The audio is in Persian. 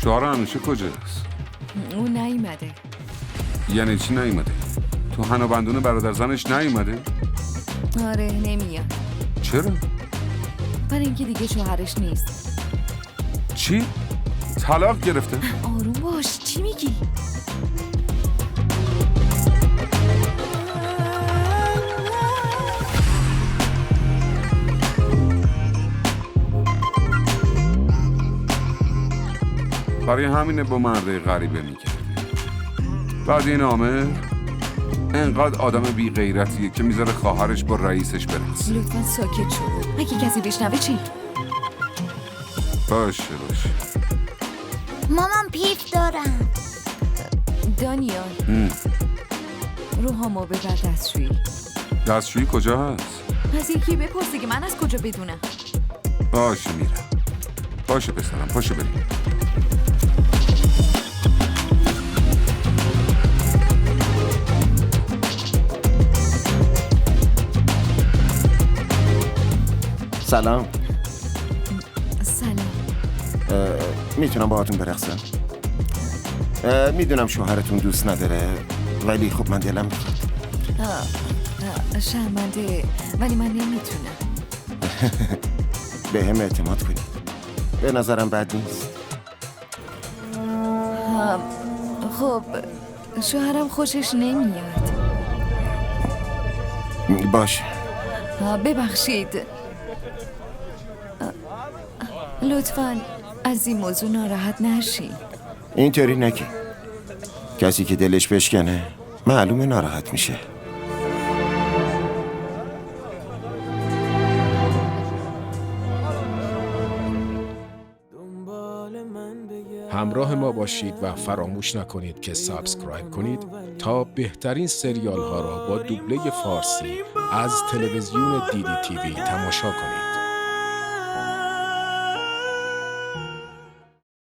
شوهر همیشه کجاست؟ اون نیومده. یعنی چی نیومده؟ تو هنا بندون برادر زنش نیومده؟ آره نمیاد. چرا؟ برای اینکه دیگه شوهرش نیست. چی؟ طلاق گرفته؟ آروم باش، چی میگی؟ برای همینه با مرده غریبه میکرده. بعد این عامر انقدر آدم بی غیرتیه که میذاره خواهرش با رئیسش برقصه. لطفا ساکت شو. اگه کسی بشنوه چی؟ باشه. مامان پیف دارم. دانیال روحامو ببر دستشویی. دستشویی کجا هست؟ از یکی بپرسی که من از کجا بدونم. باشه میرم. باشه پسرم، پاشو بریم. سلام. سلام. میتونم باهاتون برقصم؟ میدونم شوهرتون دوست نداره ولی خب من دلم میخواد. شرمنده ولی من نمیتونم. به هم اعتماد کنید. به نظرم بد نیست. خب شوهرم خوشش نمیاد. باشه. ببخشید. لطفاً از این موضوع ناراحت نشین. اینطوری نگی. کسی که دلش بشکنه معلومه ناراحت میشه. همراه ما باشید و فراموش نکنید که سابسکرایب کنید تا بهترین سریال ها را با دوبله فارسی از تلویزیون دیدی تیوی تماشا کنید.